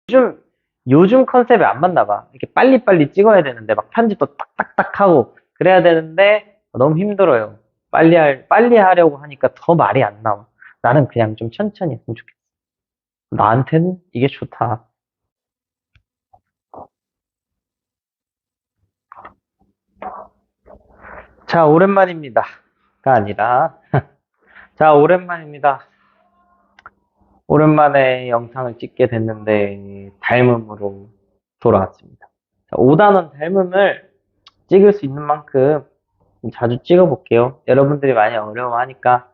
요즘, 요즘 컨셉에 안 맞나 봐. 이렇게 빨리빨리 찍어야 되는데, 막 편집도 딱딱딱 하고, 그래야 되는데, 너무 힘들어요. 빨리 하려고 하니까 더 말이 안 나와. 나는 그냥 좀 천천히 했으면 좋겠어. 나한테는 이게 좋다. 자, 오랜만입니다. 가 아니라, 자, 오랜만입니다. 오랜만에 영상을 찍게 됐는데, 닮음으로 돌아왔습니다. 자, 5단원 닮음을 찍을 수 있는 만큼 좀 자주 찍어볼게요. 여러분들이 많이 어려워하니까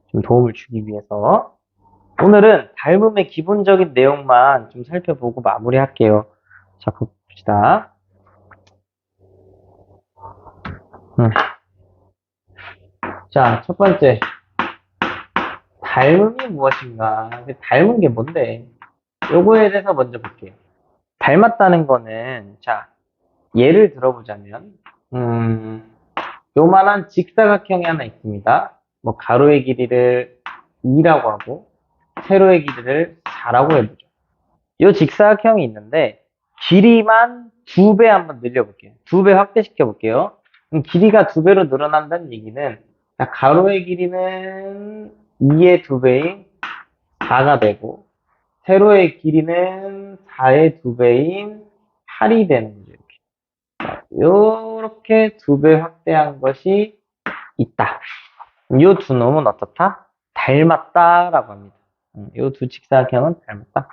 좀 도움을 주기 위해서. 오늘은 닮음의 기본적인 내용만 좀 살펴보고 마무리할게요. 자, 봅시다. 음. 자, 첫 번째. 닮음이 무엇인가? 닮은 게 뭔데? 요거에 대해서 먼저 볼게요. 닮았다는 거는, 자, 예를 들어보자면, 요만한 직사각형이 하나 있습니다. 뭐, 가로의 길이를 2라고 하고, 세로의 길이를 4라고 해보죠. 요 직사각형이 있는데, 길이만 2배 한번 늘려볼게요. 2배 확대시켜 볼게요. 그럼 길이가 2배로 늘어난다는 얘기는, 자, 가로의 길이는 2의 2배인 4가 되고, 세로의 길이는 4의 2배인 8이 되는 거죠. 요렇게 2배 확대한 것이 있다. 요 두 놈은 어떻다? 닮았다라고 합니다. 요 두 직사각형은 닮았다.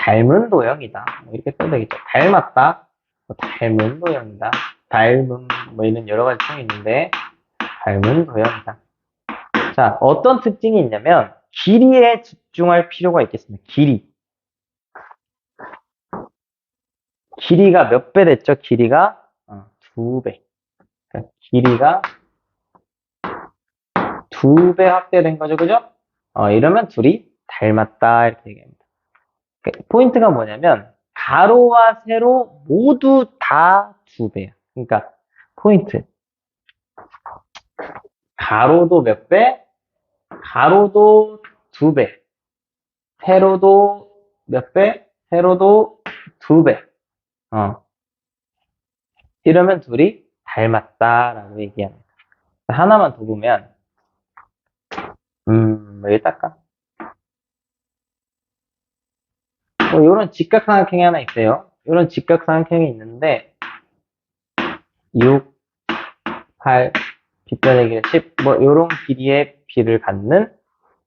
닮은 도형이다. 뭐 이렇게 써도 되겠죠. 닮았다. 뭐 닮은 도형이다. 닮은 뭐 이런 여러 가지 표현이 있는데 닮은 도형이다. 자, 어떤 특징이 있냐면 길이에 집중할 필요가 있겠습니다. 길이. 길이가 몇 배 됐죠? 길이가 2배. 그러니까 길이가 2배 확대된 거죠, 그죠? 이러면 둘이 닮았다 이렇게 얘기합니다. 포인트가 뭐냐면 가로와 세로 모두 다 2배야. 그러니까 포인트. 가로도 몇 배? 가로도 2배. 세로도 몇 배? 세로도 2배. 이러면 둘이 닮았다라고 얘기합니다. 하나만 더 보면 뭐 여기다가 뭐 이런 직각삼각형이 하나 있어요. 이런 직각삼각형이 있는데 6, 8, 빗변의 길이 10, 뭐 이런 길이의 비를 갖는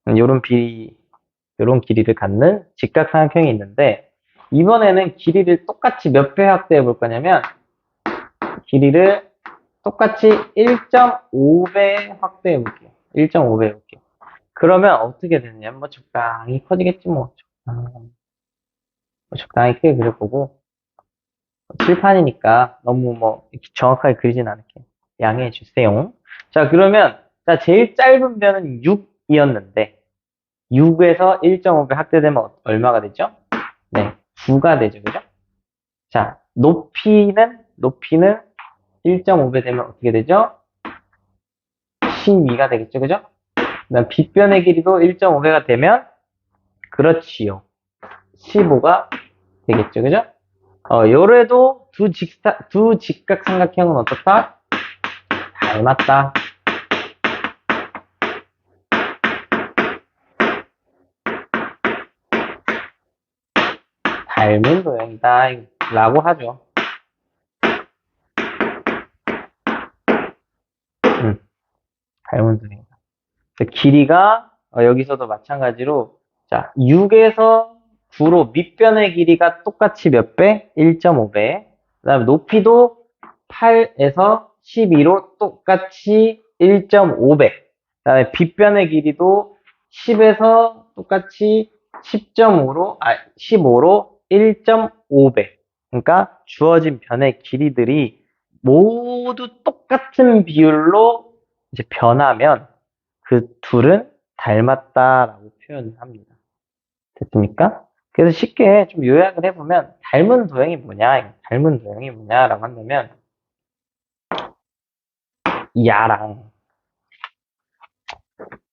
요런 길이를 갖는 직각삼각형이 있는데 이번에는 길이를 똑같이 몇 배 확대해 볼 거냐면 길이를 똑같이 1.5배 확대해 볼게요. 1.5배 해볼게요. 그러면 어떻게 되느냐? 뭐 적당히 커지겠지 뭐. 적당히 크게 그려보고 칠판이니까 너무 뭐 정확하게 그리진 않을게요. 양해해 주세요. 자, 그러면 자 제일 짧은 변은 6이었는데 6에서 1.5배 확대되면 얼마가 되죠? 네, 9가 되죠. 그죠? 자, 높이는 1.5배 되면 어떻게 되죠? 12가 되겠죠. 그죠? 그다음 빗변의 길이도 1.5배가 되면 그렇지요. 15가 되겠죠. 그죠? 요래도 두 직각삼각형은 어떻다? 닮았다. 닮은 도형이다. 라고 하죠. 닮은 도형이다. 길이가 여기서도 마찬가지로 자 6에서 9로 밑변의 길이가 똑같이 몇 배? 1.5배. 그 다음에 높이도 8에서 12로 똑같이 1.5배. 그 다음에 빗변의 길이도 10에서 똑같이 15로 1.5배. 그러니까 주어진 변의 길이들이 모두 똑같은 비율로 이제 변하면 그 둘은 닮았다라고 표현을 합니다. 됐습니까? 그래서 쉽게 좀 요약을 해보면 닮은 도형이 뭐냐, 닮은 도형이 뭐냐라고 한다면 야랑,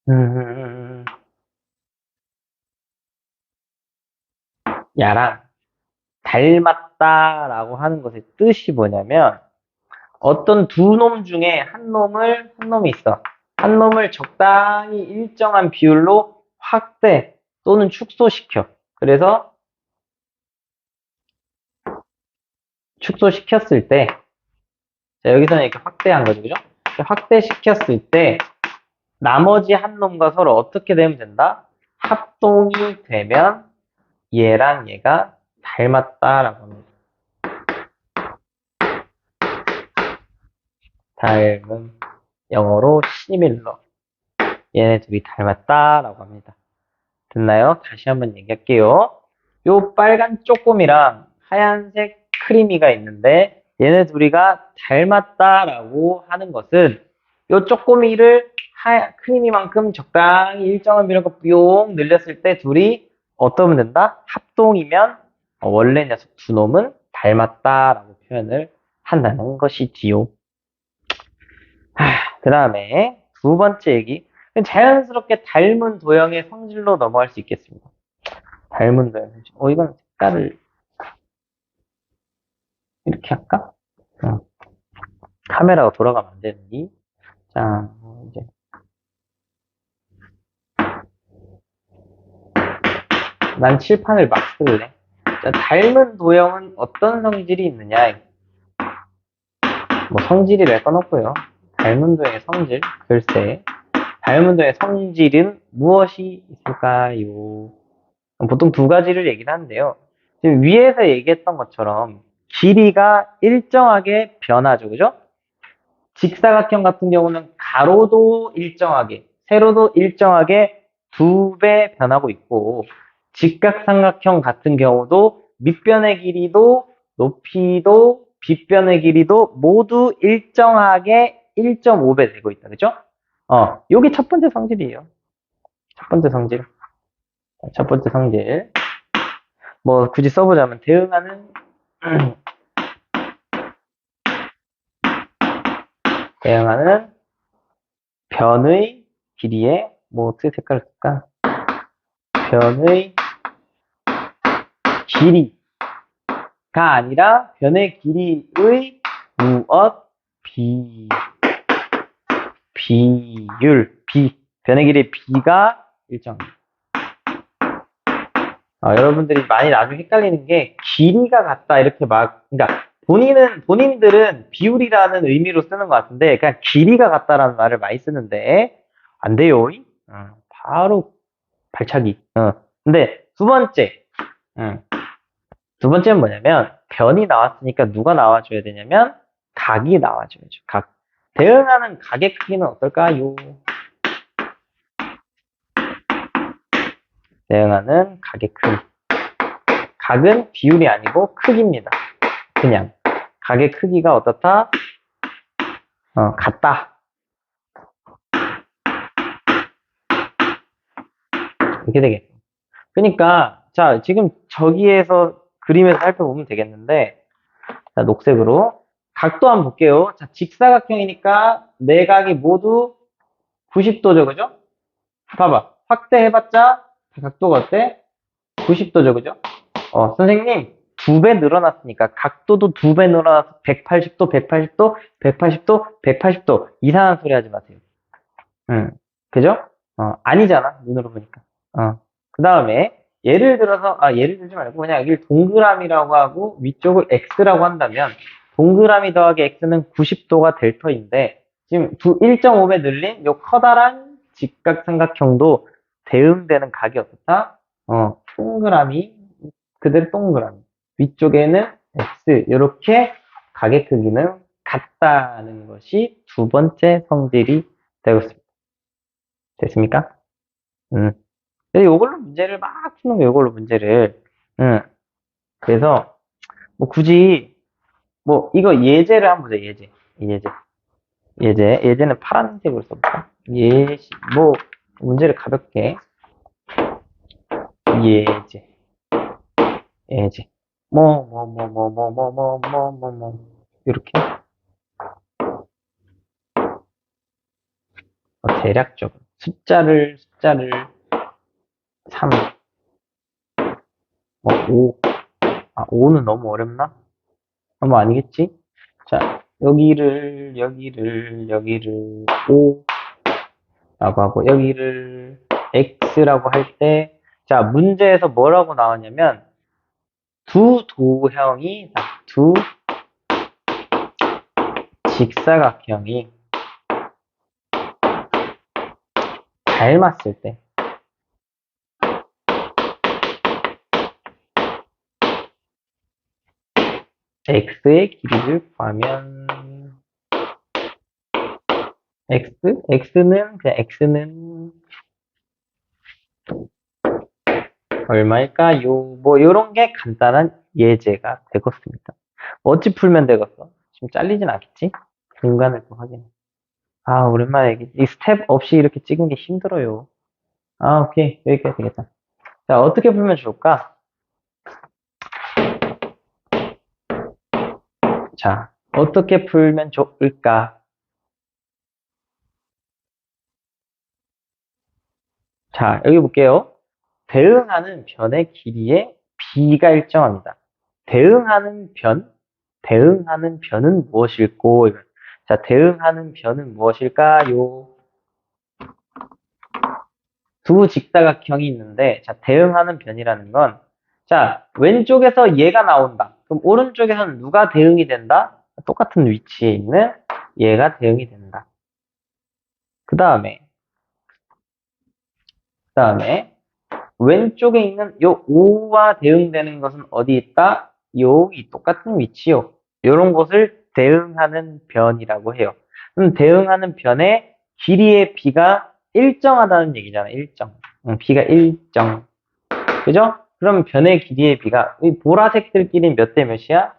음, 야랑 닮았다라고 하는 것의 뜻이 뭐냐면, 어떤 두 놈 중에 한 놈이 있어. 한 놈을 적당히 일정한 비율로 확대 또는 축소시켜. 그래서 축소시켰을 때, 자, 여기서는 이렇게 확대한 거죠, 그죠? 확대시켰을 때, 나머지 한 놈과 서로 어떻게 되면 된다? 합동이 되면 얘랑 얘가 닮았다라고 합니다. 닮은, 영어로 similar. 얘네 둘이 닮았다라고 합니다. 됐나요? 다시 한번 얘기할게요. 요 빨간 쪼꼬미랑 하얀색 크리미가 있는데 얘네 둘이가 닮았다라고 하는 것은 요 쪼꼬미를 크리미만큼 적당히 일정한 비율로 뿅 늘렸을 때 둘이 어떠면 된다? 합동이면 원래 녀석 두 놈은 닮았다라고 표현을 한다는 것이지요. 그 다음에 두 번째 얘기. 자연스럽게 닮은 도형의 성질로 넘어갈 수 있겠습니다. 닮은 도형 성질. 이건 색깔을 이렇게 할까? 카메라가 돌아가면 안 되니? 자, 이제. 난 칠판을 막 쓸래. 자, 닮은 도형은 어떤 성질이 있느냐? 뭐 성질이랄 건 없고요. 닮은 도형의 성질, 글쎄. 닮은 도형의 성질은 무엇이 있을까요? 보통 두 가지를 얘기를 하는데요. 지금 위에서 얘기했던 것처럼 길이가 일정하게 변하죠. 그죠? 직사각형 같은 경우는 가로도 일정하게, 세로도 일정하게 두 배 변하고 있고, 직각삼각형 같은 경우도 밑변의 길이도 높이도 빗변의 길이도 모두 일정하게 1.5배 되고 있다. 그죠? 요게 첫 번째 성질이에요. 첫 번째 성질. 첫 번째 성질. 뭐 굳이 써보자면 대응하는 변의 길이에 뭐 어떻게 색깔을 쓸까? 변의 길이가 아니라 변의 길이의 무엇 비율 변의 길이의 비가 일정합니다. 여러분들이 많이 나중에 헷갈리는 게 길이가 같다 이렇게 그러니까 본인들은 비율이라는 의미로 쓰는 것 같은데 그냥 길이가 같다라는 말을 많이 쓰는데 안 돼요. 바로 발차기. 근데 두 번째는 뭐냐면 변이 나왔으니까 누가 나와줘야 되냐면 각이 나와줘야죠. 각. 대응하는 각의 크기는 어떨까요? 대응하는 각의 크기. 각은 비율이 아니고 크기입니다. 그냥 각의 크기가 어떻다? 같다. 이렇게 되겠죠. 그러니까 자 지금 저기에서 그림에서 살펴보면 되겠는데 자 녹색으로 각도 한번 볼게요. 자 직사각형이니까 네 각이 모두 90도죠, 그죠? 봐봐 확대해봤자 각도가 어때? 90도죠, 그죠? 선생님 두 배 늘어났으니까 각도도 두 배 늘어나서 180도, 180도, 180도, 180도 이상한 소리 하지 마세요. 그죠? 아니잖아 눈으로 보니까. 그 다음에 예를 들지 말고 그냥 여기 동그라미라고 하고 위쪽을 x라고 한다면 동그라미 더하기 x는 90도가 될 터인데 지금 1.5배 늘린 요 커다란 직각삼각형도 대응되는 각이 어떻다? 동그라미 그대로 동그라미 위쪽에는 x 이렇게 각의 크기는 같다는 것이 두 번째 성질이 되고 있습니다. 됐습니까? 요걸로 문제를 막 푸는 거예요, 요걸로 문제를. 그래서, 뭐 굳이, 뭐, 이거 예제를 한번 보자, 예제는 파란색으로 써볼까? 뭐, 문제를 가볍게. 예제. 이렇게. 대략적으로 숫자를 3, 5. 5는 너무 어렵나? 뭐 아니겠지? 자, 여기를 5 라고 하고 여기를 x라고 할 때, 자, 문제에서 뭐라고 나왔냐면 두 도형이, 두 직사각형이 닮았을 때, x의 길이를 구하면, x는 얼마일까요? 뭐 요런 게 간단한 예제가 되겠습니다. 어찌 풀면 되겠어? 지금 잘리진 않겠지? 중간을 또 확인해. 오랜만에 이 스텝 없이 이렇게 찍은 게 힘들어요. 오케이. 여기까지 되겠다. 자, 어떻게 풀면 좋을까? 자, 어떻게 풀면 좋을까? 자, 여기 볼게요. 대응하는 변의 길이의 b가 일정합니다. 대응하는 변은 무엇일꼬? 자, 대응하는 변은 무엇일까요? 두 직사각형이 있는데, 자, 대응하는 변이라는 건, 자, 왼쪽에서 얘가 나온다. 그럼 오른쪽에서는 누가 대응이 된다? 똑같은 위치에 있는 얘가 대응이 된다. 그 다음에, 왼쪽에 있는 요 5와 대응되는 것은 어디 있다? 여기 똑같은 위치요. 이런 곳을 대응하는 변이라고 해요. 그럼 대응하는 변의 길이의 b가 일정하다는 얘기잖아. 일정. b가 일정. 그죠? 그럼 변의 길이의 b가 이 보라색들끼리 몇 대 몇이야?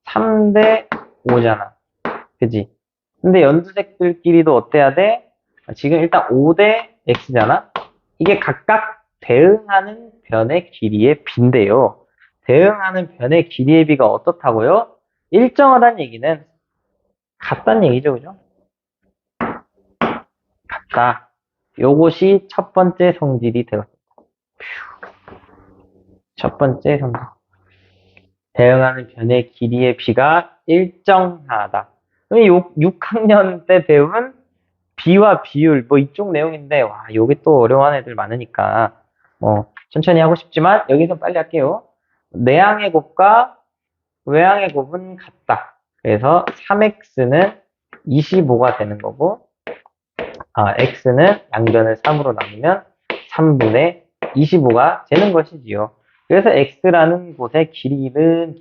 3대 5잖아. 그지? 근데 연두색들끼리도 어때야 돼? 지금 일단 5대 x잖아. 이게 각각 대응하는 변의 길이의 b인데요. 대응하는 변의 길이의 b가 어떻다고요? 일정하다는 얘기는 같다는 얘기죠. 그죠? 같다. 요것이 첫 번째 성질이 되었습니다. 첫 번째 성질. 대응하는 변의 길이의 b가 일정하다. 6학년 때 배운 비와 비율, 뭐 이쪽 내용인데, 여기 또 어려운 애들 많으니까, 천천히 하고 싶지만, 여기서 빨리 할게요. 내항의 곱과 외항의 곱은 같다. 그래서 3x는 25가 되는 거고, x는 양변을 3으로 나누면 3분의 25가 되는 것이지요. 그래서 x라는 곳의 길이는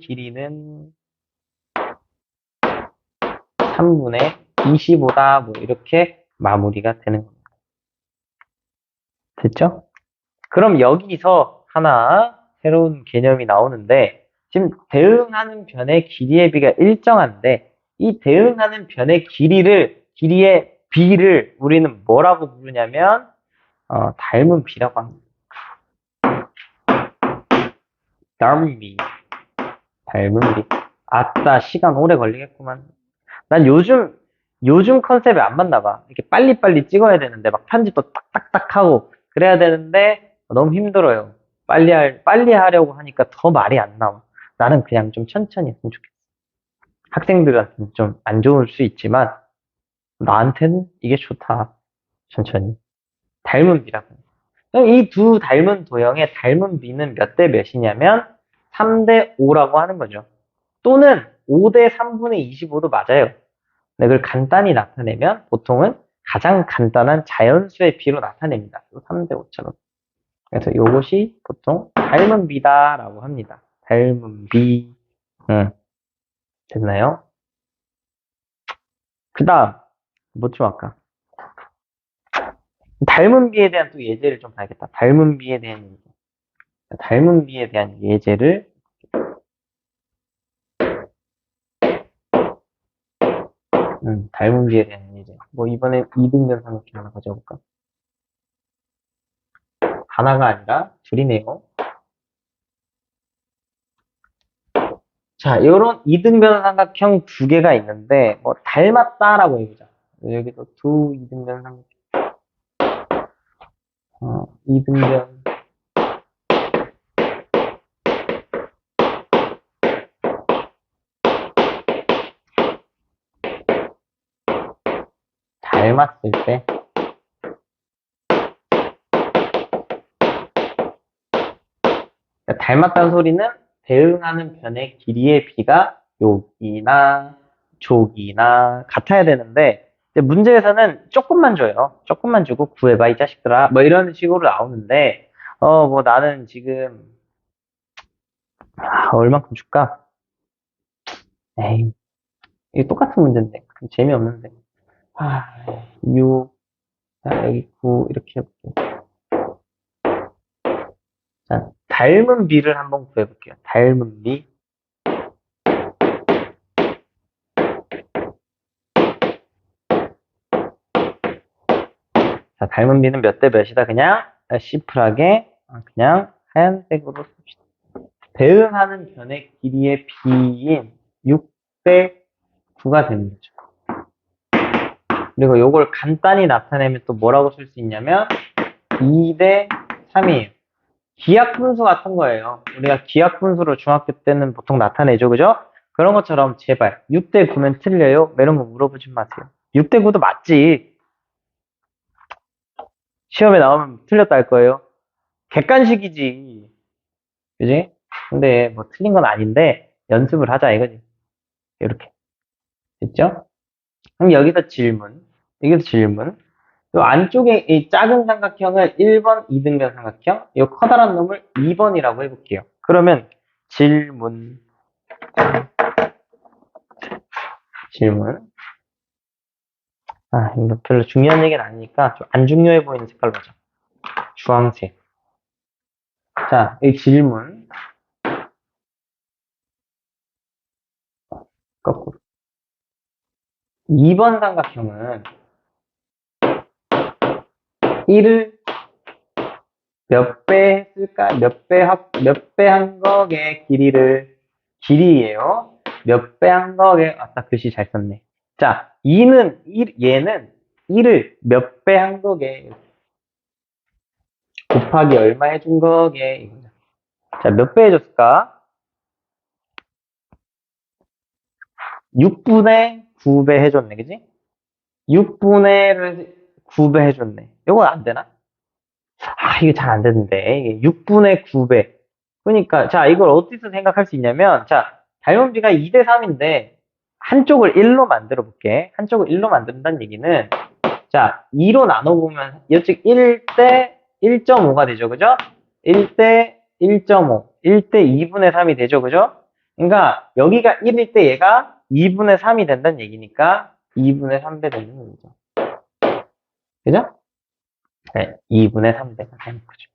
3분의 25다. 뭐 이렇게 마무리가 되는 겁니다. 됐죠? 그럼 여기서 하나 새로운 개념이 나오는데, 지금 대응하는 변의 길이의 비가 일정한데, 이 대응하는 변의 길이의 비를 우리는 뭐라고 부르냐면, 닮은 비라고 합니다. 닮은 비. 닮은 비. 아따, 시간 오래 걸리겠구만. 난 요즘 컨셉에 안 맞나 봐. 이렇게 빨리빨리 찍어야 되는데, 막 편집도 딱딱딱 하고, 그래야 되는데, 너무 힘들어요. 빨리 하려고 하니까 더 말이 안 나와. 나는 그냥 좀 천천히 했으면 좋겠어. 학생들한테는 좀 안 좋을 수 있지만, 나한테는 이게 좋다. 천천히. 닮은 비라고. 이 두 닮은 도형의 닮은 비는 몇 대 몇이냐면, 3대 5라고 하는 거죠. 또는 5대 3분의 25도 맞아요. 네, 그걸 간단히 나타내면 보통은 가장 간단한 자연수의 비로 나타냅니다. 3대 5처럼. 그래서 이것이 보통 닮은 비다라고 합니다. 닮은 비. 됐나요? 그 다음, 뭐 좀 할까? 닮은 비에 대한 또 예제를 좀 봐야겠다. 닮은 비에 대한 예제. 닮은 비에 대한 예제를, 닮은 비에 대한 예제. 뭐 이번에 이등변 삼각형 하나 가져볼까? 하나가 아니라 둘이네요. 자, 이런 이등변 삼각형 두 개가 있는데, 뭐, 닮았다라고 해보자. 여기도 두 이등변 삼각형. 이등변. 닮았을 때. 닮았다는 소리는 대응하는 변의 길이의 비가 여기나 저기나 같아야 되는데 문제에서는 조금만 줘요. 조금만 주고 구해봐 이 자식들아 뭐 이런 식으로 나오는데 뭐 나는 지금 얼만큼 줄까? 에이 이게 똑같은 문제인데 재미없는데 6 자, 여기 9 이렇게 해볼게요. 자, 닮은 비를 한번 구해볼게요. 닮은 비. 자, 닮은 비는 몇 대 몇이다? 그냥 심플하게 그냥 하얀색으로 씁시다. 대응하는 변의 길이의 비인 6대 9가 되는 거죠. 그리고 이걸 간단히 나타내면 또 뭐라고 쓸 수 있냐면 2대 3이에요. 기하분수 같은 거예요. 우리가 기하분수로 중학교 때는 보통 나타내죠. 그죠? 그런 것처럼 제발 6대 9면 틀려요? 이런 거 물어보지 마세요. 6대 9도 맞지. 시험에 나오면 틀렸다 할 거예요. 객관식이지. 그지? 근데 뭐 틀린 건 아닌데 연습을 하자 이거지. 이렇게. 됐죠? 그럼 여기서 질문. 여기서 질문. 요 안쪽에 이 작은 삼각형을 1번 이등변 삼각형, 이 커다란 놈을 2번이라고 해볼게요. 그러면 질문. 이거 별로 중요한 얘기는 아니니까 좀 안 중요해 보이는 색깔로 하자. 주황색. 자, 이 질문. 거꾸로. 2번 삼각형은 1을 몇 배 했을까? 몇 배 한 거의 길이에요. 몇 배 한 거에, 글씨 잘 썼네. 자, 얘는 1을 몇 배 한 거게, 곱하기 얼마 해준 거게, 자, 몇 배 해줬을까? 6분의 9배 해줬네, 그지? 6분의 9배 해줬네. 이건 안 되나? 이게 잘 안 되는데. 이게 6분의 9배. 그러니까, 자, 이걸 어디서 생각할 수 있냐면, 자, 닮은 비가 2대 3인데, 한쪽을 1로 만들어 볼게. 한쪽을 1로 만든다는 얘기는, 자, 2로 나눠보면, 이쪽 1대 1.5가 되죠, 그죠? 1대 1.5, 1대 2분의 3이 되죠, 그죠? 그러니까, 여기가 1일 때 얘가 2분의 3이 된다는 얘기니까, 2분의 3배 되는 거죠. 그죠? 네, 2분의 3배가 되는 거죠.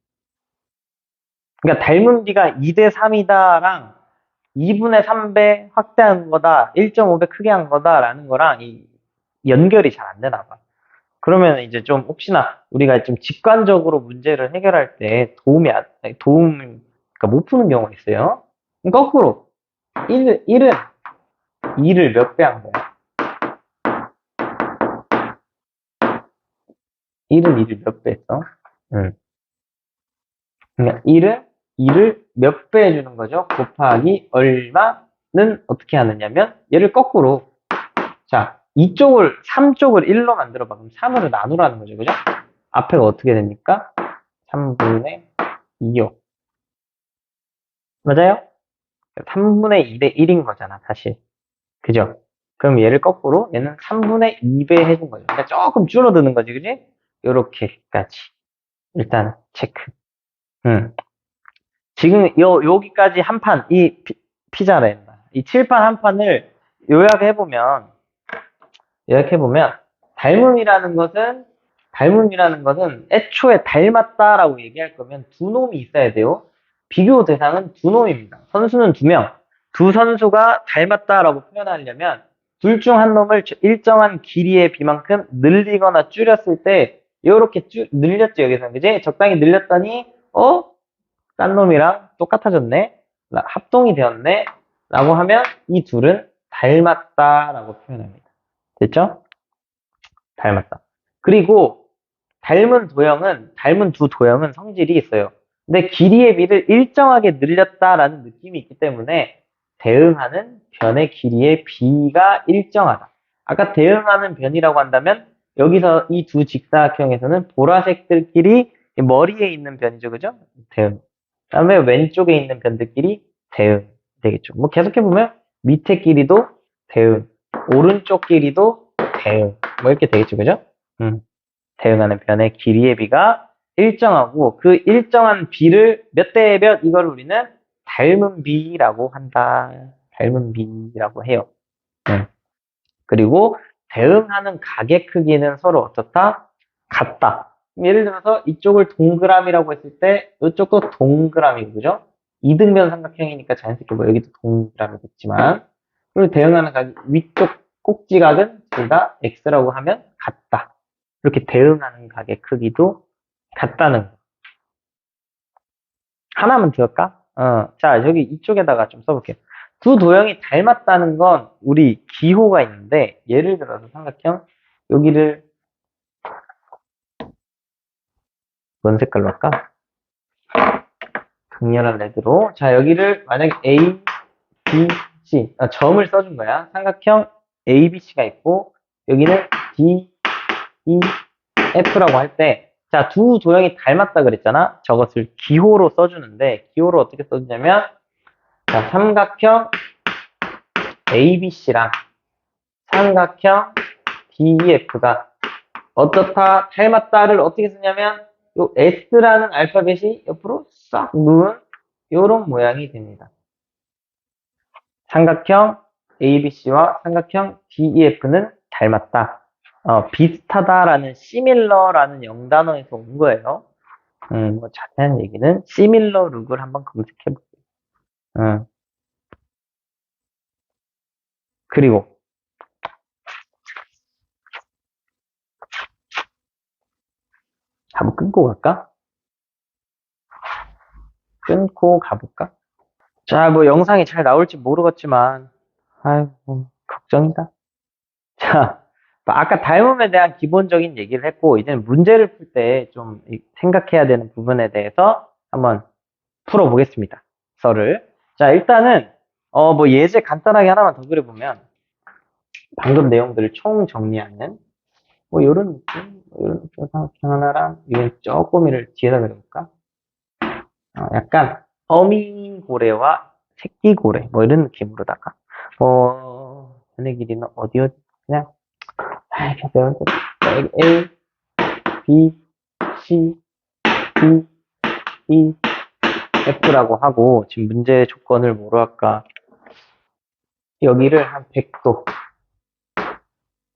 그러니까 닮은 비가 2대 3이다랑 2분의 3배 확대한 거다, 1.5배 크게 한 거다라는 거랑 연결이 잘 안 되나 봐. 그러면 이제 좀 혹시나 우리가 좀 직관적으로 문제를 해결할 때 그러니까 못 푸는 경우가 있어요. 거꾸로 1은 2를 몇 배 한 거야? 1은 2를 몇 배 했어? 그러니까 2를 몇 배 해주는 거죠? 곱하기 얼마는 어떻게 하느냐면 얘를 거꾸로 자 3쪽을 1로 만들어봐. 그럼 3으로 나누라는 거죠. 그죠? 앞에가 어떻게 됩니까? 3분의 2요. 맞아요? 3분의 2대 1인 거잖아, 사실. 그죠? 그럼 얘를 거꾸로 얘는 3분의 2배 해준 거죠. 그러니까 조금 줄어드는 거지, 그지? 요렇게까지. 일단 체크. 지금 여기까지 한 판, 피자래. 이 칠판 한 판을 요약해보면, 닮음이라는 것은 애초에 닮았다라고 얘기할 거면 두 놈이 있어야 돼요. 비교 대상은 두 놈입니다. 선수는 두 명. 두 선수가 닮았다라고 표현하려면 둘 중 한 놈을 일정한 길이의 비만큼 늘리거나 줄였을 때 이렇게 늘렸죠, 여기서. 그지? 적당히 늘렸더니 딴 놈이랑 똑같아졌네. 합동이 되었네. 라고 하면 이 둘은 닮았다라고 표현합니다. 됐죠? 닮았다. 그리고 닮은 두 도형은 성질이 있어요. 근데 길이의 비를 일정하게 늘렸다라는 느낌이 있기 때문에 대응하는 변의 길이의 비가 일정하다. 아까 대응하는 변이라고 한다면 여기서 이 두 직사각형에서는 보라색들끼리 머리에 있는 변이죠. 그죠? 대응. 그다음에 왼쪽에 있는 변들끼리 대응 되겠죠. 뭐 계속해보면 밑에 길이도 대응, 오른쪽 길이도 대응, 뭐 이렇게 되겠죠. 그죠? 대응하는 변의 길이의 비가 일정하고 그 일정한 비를 몇 대 몇 이걸 우리는 닮은 비라고 한다. 닮은 비라고 해요. 그리고 대응하는 가게 크기는 서로 어떻다? 같다. 예를 들어서 이쪽을 동그라미라고 했을 때 이쪽도 동그라미고 그죠? 이등변 삼각형이니까 자연스럽게 뭐 여기도 동그라미겠지만 그리고 대응하는 가게 위쪽 꼭지각은 둘 다 x라고 하면 같다. 이렇게 대응하는 가게 크기도 같다는 거. 하나만 더 할까? 자, 여기 이쪽에다가 좀 써볼게요. 두 도형이 닮았다는 건 우리 기호가 있는데, 예를 들어서 삼각형, 여기를 뭔 색깔로 할까? 강렬한 레드로. 자, 여기를 만약에 A, B, C, 점을 써준 거야. 삼각형 A, B, C가 있고, 여기는 D, E, F라고 할 때, 자, 두 도형이 닮았다 그랬잖아? 저것을 기호로 써주는데, 기호로 어떻게 써주냐면, 자, 삼각형 ABC랑 삼각형 DEF가 어떻다, 닮았다를 어떻게 쓰냐면, 요 S라는 알파벳이 옆으로 싹 누운 요런 모양이 됩니다. 삼각형 ABC와 삼각형 DEF는 닮았다. 비슷하다라는 similar라는 영단어에서 온 거예요. 뭐 자세한 얘기는 similar 룩을 한번 검색해 볼게요. 그리고 한번 끊고 갈까? 끊고 가볼까? 자, 뭐 영상이 잘 나올지 모르겠지만, 아이고, 걱정이다. 자, 아까 닮음에 대한 기본적인 얘기를 했고, 이제는 문제를 풀 때 좀 생각해야 되는 부분에 대해서 한번 풀어보겠습니다. 썰을. 자, 일단은, 뭐 예제 간단하게 하나만 더 그려보면, 방금 내용들을 총 정리하는, 뭐 요런 느낌, 뭐 요런 느낌 삼각형 하나랑, 이건 조금이를 뒤에다 그려볼까? 약간 어미고래와 새끼고래 뭐 이런 느낌으로다가 변의 길이는 어디 그냥 이렇게 배운 A, B, C, D, E, F라고 하고 지금 문제 조건을 뭐로 할까? 여기를 한 100도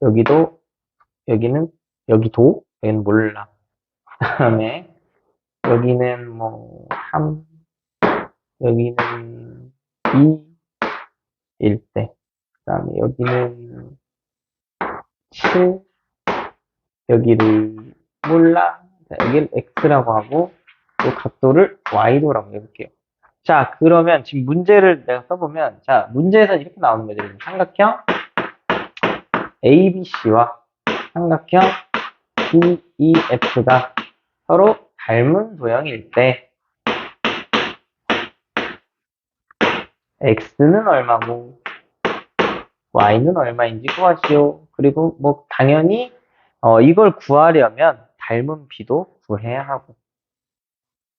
여기도 여기는 몰라. 그다음에 여기는 뭐 3, 여기는 2일 때, 그 다음에 여기는 7, 여기를 몰라. 자, 여기를 X라고 하고, 또 각도를 Y도라고 해볼게요. 자, 그러면 지금 문제를 내가 써보면, 자, 문제에서 이렇게 나오는 거죠. 삼각형 ABC와 삼각형 DEF가 서로 닮은 도형일 때, X는 얼마고, Y는 얼마인지 구하시오. 그리고 뭐 당연히 이걸 구하려면 닮은 B도 구해야 하고.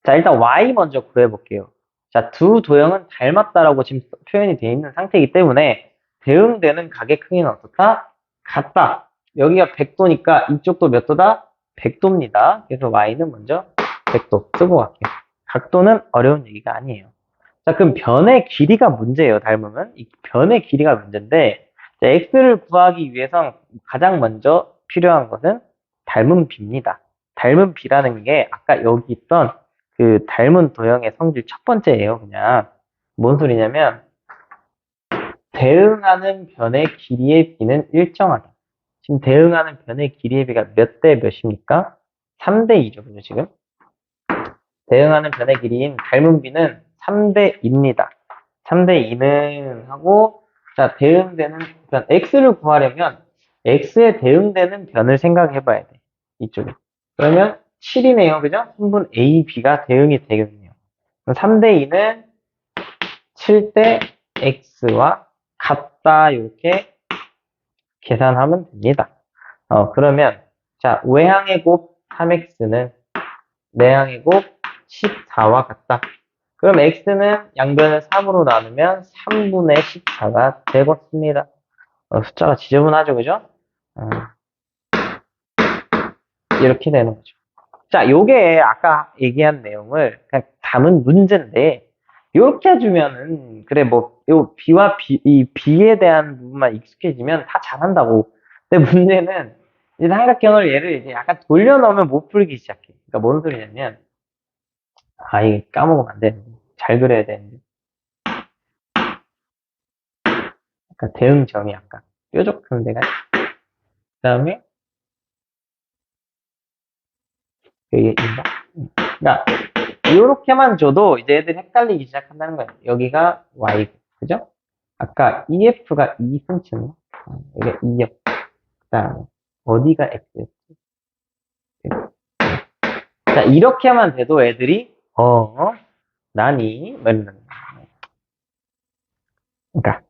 자, 일단 Y 먼저 구해볼게요. 자, 두 도형은 닮았다라고 지금 표현이 되어 있는 상태이기 때문에 대응되는 가게 크기는 어떻다? 같다. 여기가 100도니까 이쪽도 몇 도다? 100도입니다. 그래서 Y는 먼저 100도 쓰고 갈게요. 각도는 어려운 얘기가 아니에요. 자, 그럼 변의 길이가 문제예요, 닮으면. 이 변의 길이가 문제인데, 자, x를 구하기 위해서 가장 먼저 필요한 것은 닮은 비입니다. 닮은 비라는 게 아까 여기 있던 그 닮은 도형의 성질 첫 번째예요, 그냥. 뭔 소리냐면, 대응하는 변의 길이의 비는 일정하다. 지금 대응하는 변의 길이의 비가 몇 대 몇입니까? 3대 2죠, 그죠, 지금? 대응하는 변의 길이인 닮은 비는 3대 2입니다. 3대 2는 하고, 자, 대응되는, 그러니까 x를 구하려면 x에 대응되는 변을 생각해 봐야 돼. 이쪽에. 그러면 7이네요. 그죠? 3분 a, b가 대응이 되겠네요. 3대 2는 7대 x와 같다. 이렇게 계산하면 됩니다. 그러면 자, 외항의 곱 3x는 내항의 곱 14와 같다. 그럼 x는 양변을 3으로 나누면 3분의 14가 되겠습니다. 숫자가 지저분하죠, 그죠? 이렇게 되는 거죠. 자, 요게 아까 얘기한 내용을 그냥 담은 문제인데, 요렇게 해주면은, 그래, 뭐, 요 B와 이 B에 대한 부분만 익숙해지면 다 잘한다고. 근데 문제는, 이 삼각형을 얘를 이제 약간 돌려놓으면 못 풀기 시작해. 그러니까 뭔 소리냐면, 이게 까먹으면 안 되는데. 잘 그려야 되는데. 그러니까 대응점이 약간 뾰족한 데가, 그 다음에, 여기 인가? 그러니까, 이렇게만 줘도 이제 애들이 헷갈리기 시작한다는 거예요. 여기가 y, 그죠? 아까 EF가 2cm였나? 여기가 2였고, 그 다음에 어디가 x였지? 자, 이렇게만 돼도 애들이 나니? 뭐 이러는 거예요. 그러니까,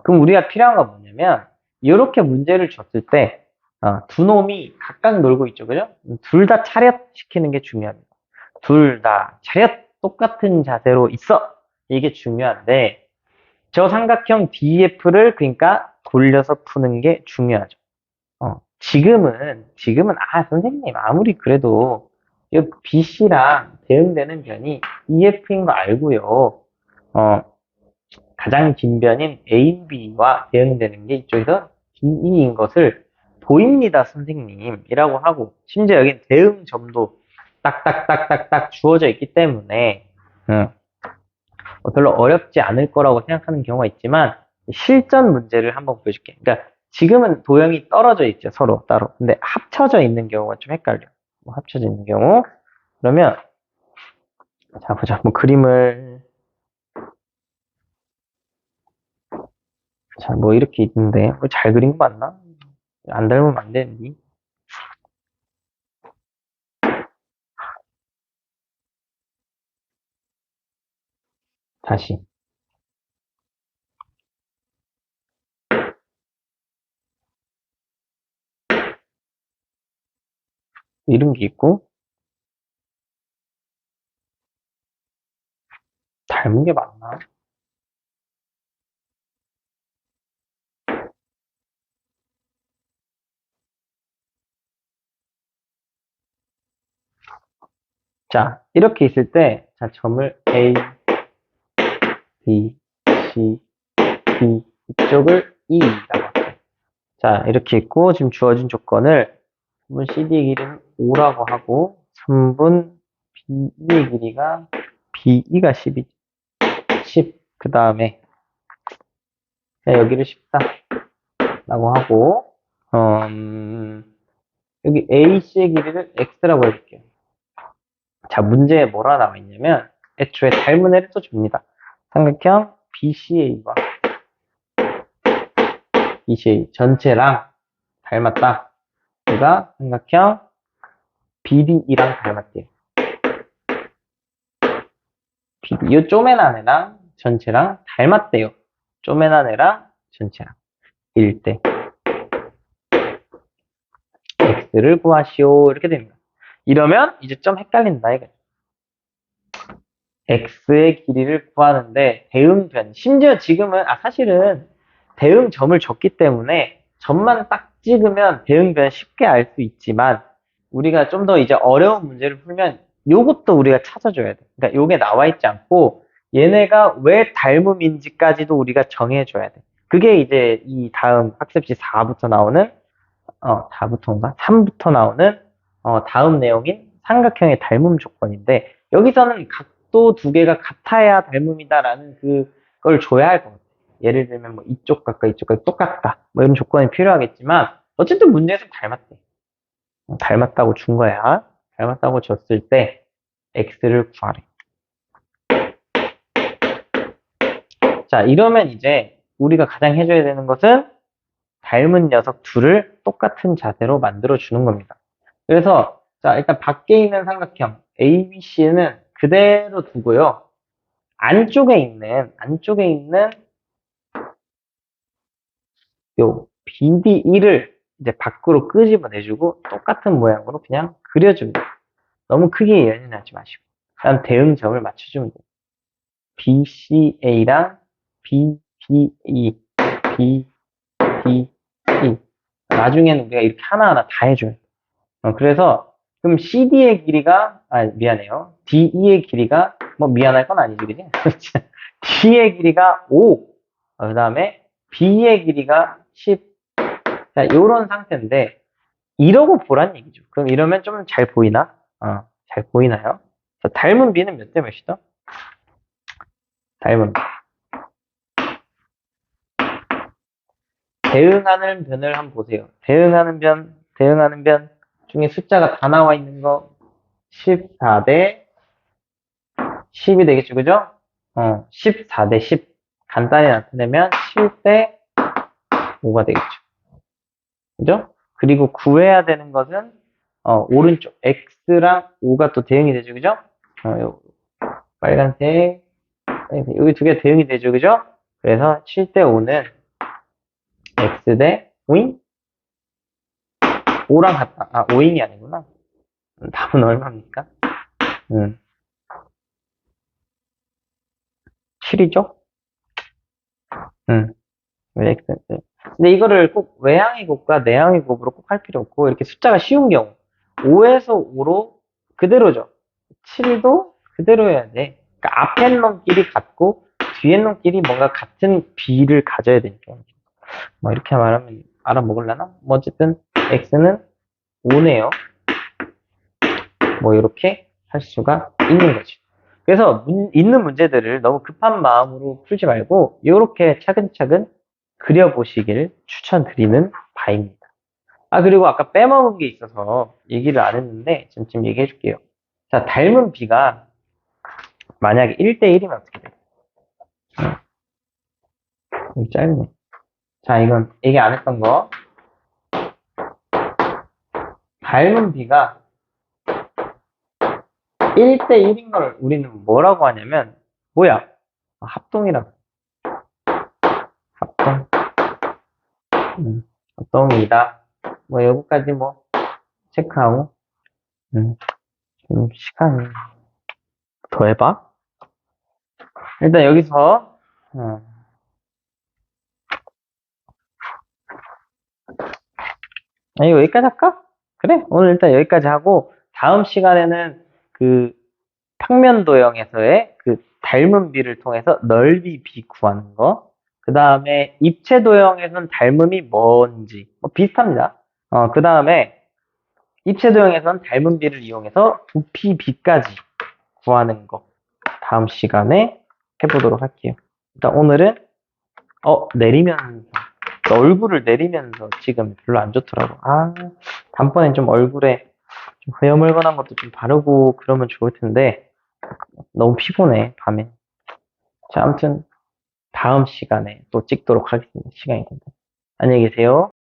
그럼 우리가 필요한 건 뭐냐면, 이렇게 문제를 줬을 때, 두 놈이 각각 놀고 있죠, 그죠? 둘 다 차렷 시키는 게 중요합니다. 둘 다 차렷 똑같은 자세로 있어. 이게 중요한데, 저 삼각형 DF를 그러니까 돌려서 푸는 게 중요하죠. 지금은, 선생님, 아무리 그래도, 이 BC랑 대응되는 변이 EF인 거 알고요. 가장 긴 변인 AB와 대응되는 게 이쪽에서 DE인 것을 보입니다, 선생님. 이라고 하고, 심지어 여긴 대응점도 딱딱딱딱딱 주어져 있기 때문에, 별로 어렵지 않을 거라고 생각하는 경우가 있지만, 실전 문제를 한번 보여줄게. 그러니까 지금은 도형이 떨어져 있죠, 서로 따로. 근데 합쳐져 있는 경우가 좀 헷갈려. 합쳐져 있는 경우. 그러면, 자, 보자. 뭐 그림을, 자, 뭐 이렇게 있는데, 잘 그린 거 맞나? 안 닮으면 안 되는데. 다시. 이런 게 있고, 닮은 게 맞나? 자, 이렇게 있을 때, 자, 점을 A, B, C, D, 이쪽을 E라고 할게요. 자, 이렇게 있고, 지금 주어진 조건을 3분 CD의 길이는 5라고 하고, 3분 BE의 길이가, BE가 10이지. 10. 그 다음에, 여기를 14라고 하고, 여기 AC의 길이를 X라고 해볼게요. 자, 문제에 뭐라 나와 있냐면, 애초에 닮은 애를 또 줍니다. 삼각형 BCA와 BCA 전체랑 닮았다. 얘가 삼각형 BDE랑 닮았대요. BD, 이 쪼매난 애랑 전체랑 닮았대요. 쪼매난 애랑 전체랑. 1대 X를 구하시오. 이렇게 됩니다. 이러면 이제 좀 헷갈린다. 이거. X의 길이를 구하는데 대응변. 심지어 지금은, 사실은 대응점을 줬기 때문에 점만 딱 찍으면 대응변 쉽게 알 수 있지만 우리가 좀 더 이제 어려운 문제를 풀면 요것도 우리가 찾아줘야 돼. 그러니까 요게 나와 있지 않고 얘네가 왜 닮음인지까지도 우리가 정해줘야 돼. 그게 이제 이 다음 학습지 4부터 나오는 4부터인가? 3부터 나오는 다음 내용인 삼각형의 닮음 조건인데 여기서는 각도 두 개가 같아야 닮음이다라는 그걸 줘야 할 것 같아요. 예를 들면 뭐 이쪽 각과 이쪽 각이 똑같다. 뭐 이런 조건이 필요하겠지만 어쨌든 문제에서 닮았대. 닮았다고 준 거야. 닮았다고 줬을 때 x를 구하래. 자, 이러면 이제 우리가 가장 해줘야 되는 것은 닮은 녀석 둘을 똑같은 자세로 만들어 주는 겁니다. 그래서 자, 일단 밖에 있는 삼각형 A, B, C는 그대로 두고요. 안쪽에 있는 요 BDE를 이제 밖으로 끄집어내주고 똑같은 모양으로 그냥 그려줍니다. 너무 크게 연연하지 마시고. 그다음 대응점을 맞춰주면 돼요. BCA랑 BDE, BDE. 나중에는 우리가 이렇게 하나하나 다 해줘요. 그래서 그럼 CD의 길이가 미안해요. DE의 길이가 뭐 미안할 건 아니지, 그지? D의 길이가 5. 그 다음에 B의 길이가 10. 자, 요런 상태인데 이러고 보란 얘기죠. 그럼 이러면 좀 잘 보이나? 잘 보이나요? 자, 닮은 B는 몇 대 몇이죠? 닮은 B. 대응하는 변을 한번 보세요. 대응하는 변 중에 숫자가 다 나와 있는 거 14 대 10이 되겠죠, 그죠? 14 대 10. 간단히 나타내면 7 대 5가 되겠죠. 그죠? 그리고 구해야 되는 것은, 오른쪽, X랑 5가 또 대응이 되죠, 그죠? 요 빨간색, 여기 두 개 대응이 되죠, 그죠? 그래서 7 대 5는 X 대 5인? 5랑 같다. 5인이 아니구나. 답은 얼마입니까? 7이죠? X. 근데 이거를 꼭 외항의 곱과 내항의 곱으로 꼭 할 필요 없고, 이렇게 숫자가 쉬운 경우, 5에서 5로 그대로죠. 7도 그대로 해야 돼. 그러니까 앞에 놈끼리 같고, 뒤에 놈끼리 뭔가 같은 비를 가져야 되니까. 뭐, 이렇게 말하면 알아먹을라나? 뭐, 어쨌든, X는 5네요. 뭐, 이렇게 할 수가 있는 거지. 그래서, 있는 문제들을 너무 급한 마음으로 풀지 말고, 이렇게 차근차근 그려보시길 추천드리는 바입니다. 그리고 아까 빼먹은 게 있어서 얘기를 안 했는데, 지금 얘기해 줄게요. 자, 닮은 B가 만약에 1대1이면 어떻게 돼요? 여기 짧네. 자, 이건 얘기 안 했던 거. 닮은 B가 1대1인 걸 우리는 뭐라고 하냐면, 뭐야? 합동이라고. 합동. 합동이다. 뭐, 여기까지 뭐, 체크하고. 지금 시간이 더 해봐. 일단 여기서, 이거 여기까지 할까? 그래, 오늘 일단 여기까지 하고, 다음 시간에는 그 평면도형에서의 그 닮은 B를 통해서 넓이 B 구하는 거, 그 다음에 입체도형에서는 닮음이 뭔지, 뭐 비슷합니다. 그 다음에 입체도형에서는 닮은 B를 이용해서 부피 B까지 구하는 거, 다음 시간에 해보도록 할게요. 일단 오늘은, 내리면서, 얼굴을 내리면서 지금 별로 안 좋더라고. 다음번엔 좀 얼굴에 좀 흐여물건한 것도 좀 바르고 그러면 좋을 텐데, 너무 피곤해, 밤에. 자, 아무튼, 다음 시간에 또 찍도록 하겠습니다. 시간이 된다. 안녕히 계세요.